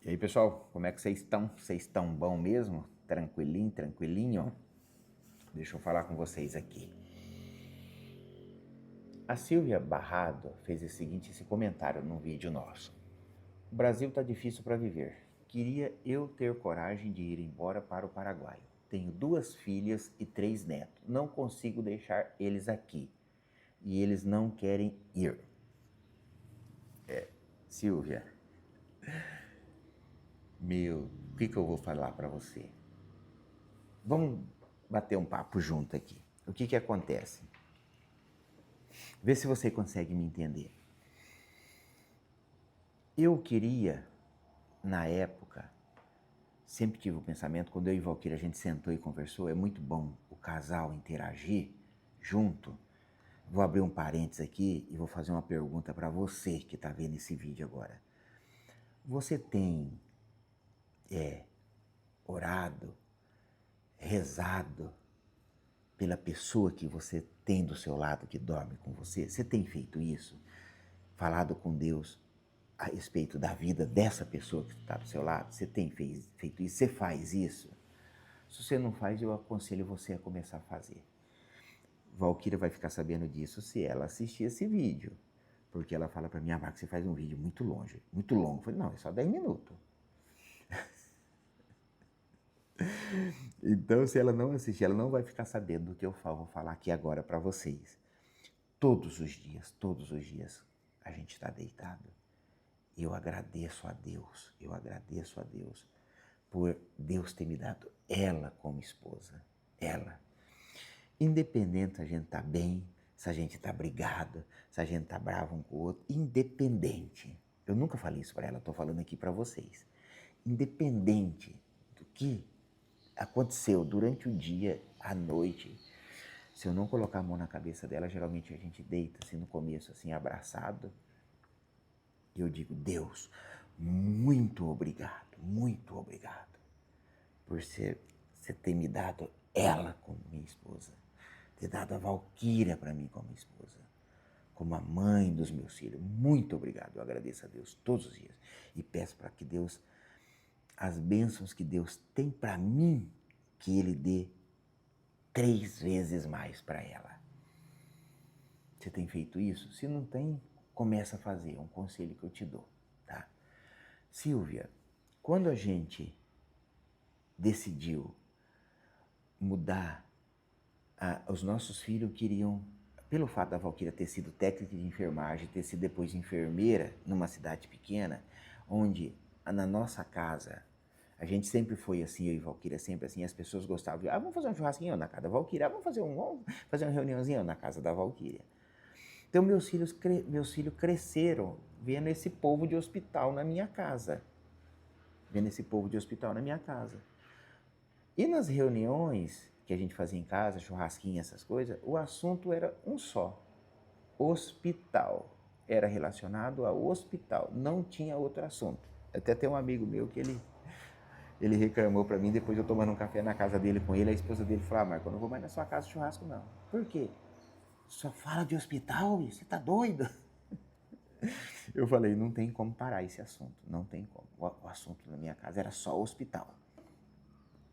E aí, pessoal, como é que vocês estão? Vocês estão bom mesmo? Tranquilinho, tranquilinho? Deixa eu falar com vocês aqui. A Silvia Barrado fez esse comentário num vídeo nosso. O Brasil tá difícil para viver. Queria eu ter coragem de ir embora para o Paraguai. Tenho 2 filhas e 3 netos. Não consigo deixar eles aqui. E eles não querem ir. Silvia, o que eu vou falar para você? Vamos bater um papo junto aqui. O que acontece? Vê se você consegue me entender. Eu queria, na época, sempre tive o pensamento, quando eu e Valquíria a gente sentou e conversou, é muito bom o casal interagir junto. Vou abrir um parênteses aqui e vou fazer uma pergunta para você que está vendo esse vídeo agora. Você tem orado, rezado pela pessoa que você tem do seu lado, que dorme com você? Você tem feito isso? Falado com Deus a respeito da vida dessa pessoa que está do seu lado? Você tem feito isso? Você faz isso? Se você não faz, eu aconselho você a começar a fazer. Valquíria vai ficar sabendo disso se ela assistir esse vídeo. Porque ela fala para mim, Marcos, você faz um vídeo muito longe, muito longo. Eu falei, não, é só 10 minutos. Então, se ela não assistir, ela não vai ficar sabendo do que eu vou falar aqui agora para vocês. Todos os dias, a gente está deitado. Eu agradeço a Deus por Deus ter me dado ela como esposa. Ela. Independente se a gente tá bem, se a gente tá brigado, se a gente tá bravo um com o outro, independente. Eu nunca falei isso para ela, tô falando aqui para vocês. Independente do que aconteceu durante o dia, à noite, se eu não colocar a mão na cabeça dela, geralmente a gente deita assim no começo, assim, abraçado. E eu digo, Deus, muito obrigado por você ter me dado ela como minha esposa, ter dado a Valquíria para mim como esposa, como a mãe dos meus filhos. Muito obrigado, eu agradeço a Deus todos os dias e peço para que Deus, as bênçãos que Deus tem para mim, que Ele dê 3 vezes mais para ela. Você tem feito isso? Se não tem, começa a fazer, é um conselho que eu te dou, tá? Silvia, quando a gente decidiu mudar, os nossos filhos queriam, pelo fato da Valquíria ter sido técnica de enfermagem, ter sido depois enfermeira numa cidade pequena, onde na nossa casa, a gente sempre foi assim, eu e Valquíria sempre assim, as pessoas gostavam de, vamos fazer um churrasquinho na casa da Valquíria, vamos fazer uma reuniãozinha na casa da Valquíria. Então meus filhos cresceram vendo esse povo de hospital na minha casa. E nas reuniões que a gente fazia em casa, churrasquinho, essas coisas, o assunto era um só: hospital. Era relacionado ao hospital, não tinha outro assunto. Até tem um amigo meu que ele reclamou para mim, depois eu tomando um café na casa dele com ele, a esposa dele falou, Marco, eu não vou mais na sua casa de churrasco não. Por quê? Só fala de hospital, você tá doido? Eu falei, não tem como parar esse assunto, não tem como. O assunto na minha casa era só hospital.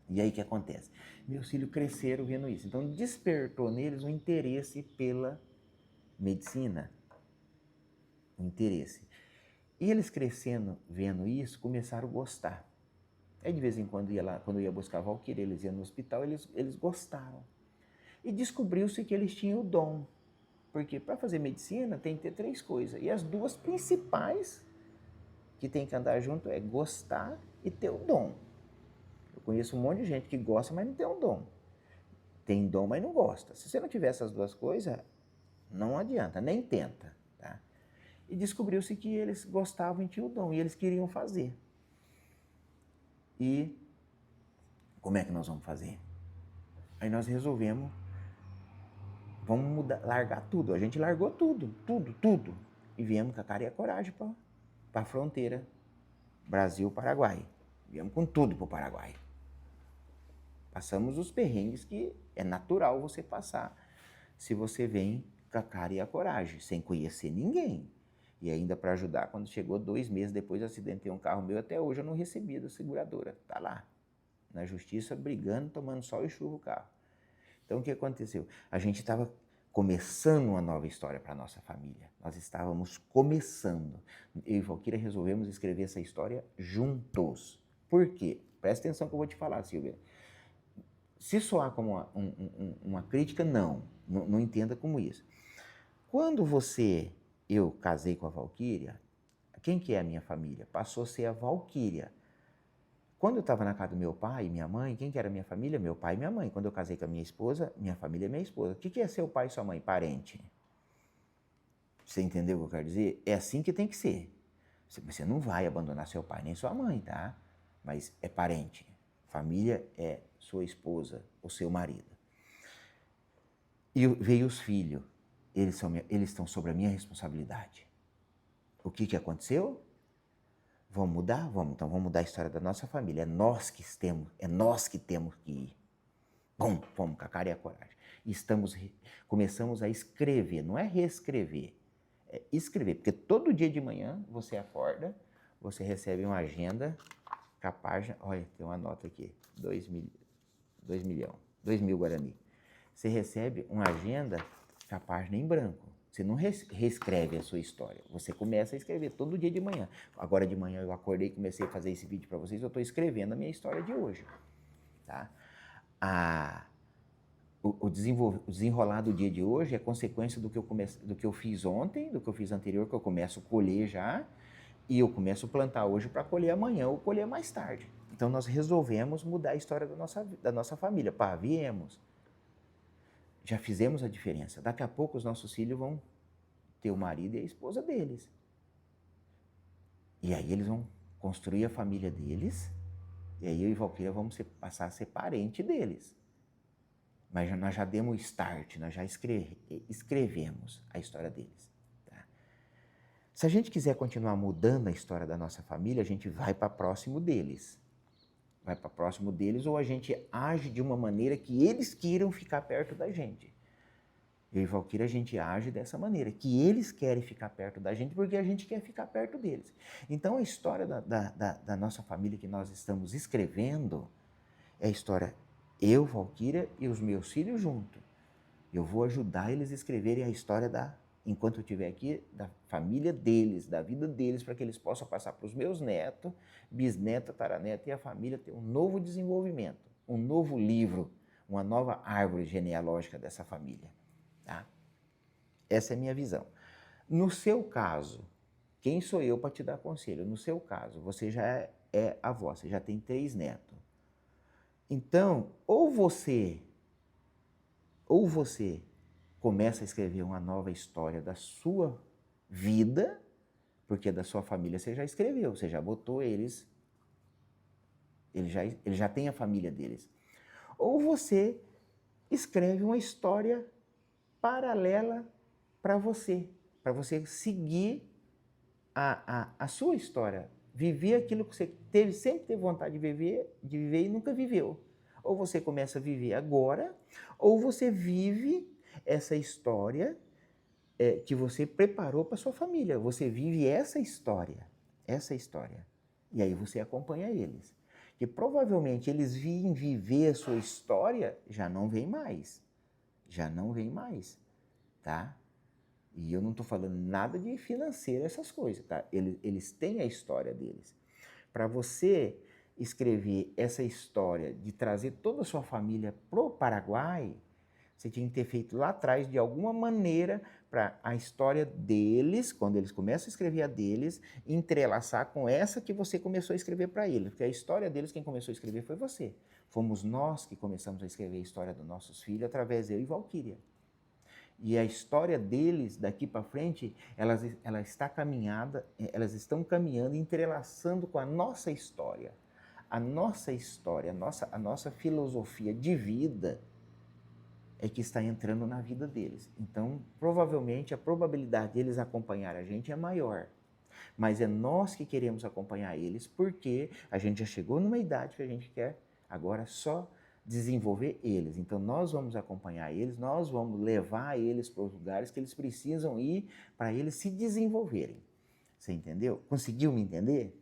E aí o que acontece? Meus filhos cresceram vendo isso. Então despertou neles um interesse pela medicina. Um interesse. E eles crescendo, vendo isso, começaram a gostar. Aí de vez em quando, quando eu ia buscar a Valquíria, eles iam no hospital, eles gostaram. E descobriu-se que eles tinham o dom. Porque para fazer medicina tem que ter 3 coisas. E as 2 principais que tem que andar junto é gostar e ter o dom. Eu conheço um monte de gente que gosta, mas não tem um dom. Tem dom, mas não gosta. Se você não tiver essas 2 coisas, não adianta, nem tenta. Tá? E descobriu-se que eles gostavam e tinham o dom, e eles queriam fazer. E como é que nós vamos fazer? Aí nós resolvemos, vamos mudar, largar tudo. A gente largou tudo. E viemos com a cara e a coragem para a fronteira Brasil-Paraguai. Viemos com tudo para o Paraguai. Passamos os perrengues que é natural você passar se você vem com a cara e a coragem, sem conhecer ninguém. E ainda para ajudar, quando chegou 2 meses depois eu acidentei um carro meu, até hoje eu não recebi da seguradora. Está lá, na justiça, brigando, tomando sol e chuva o carro. Então o que aconteceu? A gente estava começando uma nova história para a nossa família. Nós estávamos começando. Eu e Valquíria resolvemos escrever essa história juntos. Por quê? Presta atenção que eu vou te falar, Silvia. Se soar como uma crítica, não entenda como isso. Quando eu casei com a Valquíria, quem que é a minha família? Passou a ser a Valquíria. Quando eu estava na casa do meu pai e minha mãe, quem que era a minha família? Meu pai e minha mãe. Quando eu casei com a minha esposa, minha família é minha esposa. O que é seu pai e sua mãe? Parente. Você entendeu o que eu quero dizer? É assim que tem que ser. Você não vai abandonar seu pai nem sua mãe, tá? Mas é parente. Família é sua esposa ou seu marido. E veio os filhos. Eles estão sobre a minha responsabilidade. O que aconteceu? Vamos mudar? Vamos. Então vamos mudar a história da nossa família. É nós que temos que ir. Bom, vamos com a cara e a coragem. Começamos a escrever, não é reescrever, é escrever. Porque todo dia de manhã você acorda, você recebe uma agenda com a página. Olha, tem uma nota aqui, 2.000 Guarani. Você recebe uma agenda com a página em branco. Você não reescreve a sua história, você começa a escrever todo dia de manhã. Agora de manhã eu acordei e comecei a fazer esse vídeo para vocês, eu estou escrevendo a minha história de hoje. Tá? O desenrolar do dia de hoje é consequência do que eu fiz ontem, do que eu fiz anterior, que eu começo a colher já, e eu começo a plantar hoje para colher amanhã ou colher mais tarde. Então nós resolvemos mudar a história da nossa família. Pá, viemos. Já fizemos a diferença. Daqui a pouco os nossos filhos vão ter o marido e a esposa deles. E aí eles vão construir a família deles, e aí eu e Valquíria vamos passar a ser parente deles. Mas nós já demos o start, nós já escrevemos a história deles. Tá? Se a gente quiser continuar mudando a história da nossa família, a gente vai para próximo deles. Vai para próximo deles ou a gente age de uma maneira que eles queiram ficar perto da gente. Eu e Valquíria, a gente age dessa maneira, que eles querem ficar perto da gente porque a gente quer ficar perto deles. Então a história da nossa família que nós estamos escrevendo é a história eu, Valquíria e os meus filhos juntos. Eu vou ajudar eles a escreverem a história enquanto eu estiver aqui, da família deles, da vida deles, para que eles possam passar para os meus netos, bisneto, taraneto e a família ter um novo desenvolvimento, um novo livro, uma nova árvore genealógica dessa família. Tá? Essa é a minha visão. No seu caso, quem sou eu para te dar conselho? No seu caso, você já é avó, você já tem 3 netos. Então, ou você começa a escrever uma nova história da sua vida, porque da sua família você já escreveu, você já botou eles já tem a família deles. Ou você escreve uma história paralela para você seguir a sua história, viver aquilo que você sempre teve vontade de viver e nunca viveu. Ou você começa a viver agora, ou você vive essa história que você preparou para sua família. Você vive essa história. E aí você acompanha eles. Que provavelmente eles vêm viver a sua história, já não vem mais. Tá? E eu não estou falando nada de financeiro, essas coisas, tá? Eles têm a história deles. Para você escrever essa história de trazer toda a sua família pro Paraguai, você tinha que ter feito lá atrás, de alguma maneira, para a história deles, quando eles começam a escrever a deles, entrelaçar com essa que você começou a escrever para eles. Porque a história deles, quem começou a escrever foi você. Fomos nós que começamos a escrever a história dos nossos filhos, através de eu e Valquíria. E a história deles, daqui para frente, elas estão caminhando, entrelaçando com a nossa história. A nossa filosofia de vida é que está entrando na vida deles. Então, provavelmente, a probabilidade deles acompanhar a gente é maior. Mas é nós que queremos acompanhar eles, porque a gente já chegou numa idade que a gente quer agora só desenvolver eles. Então, nós vamos acompanhar eles, nós vamos levar eles para os lugares que eles precisam ir para eles se desenvolverem. Você entendeu? Conseguiu me entender?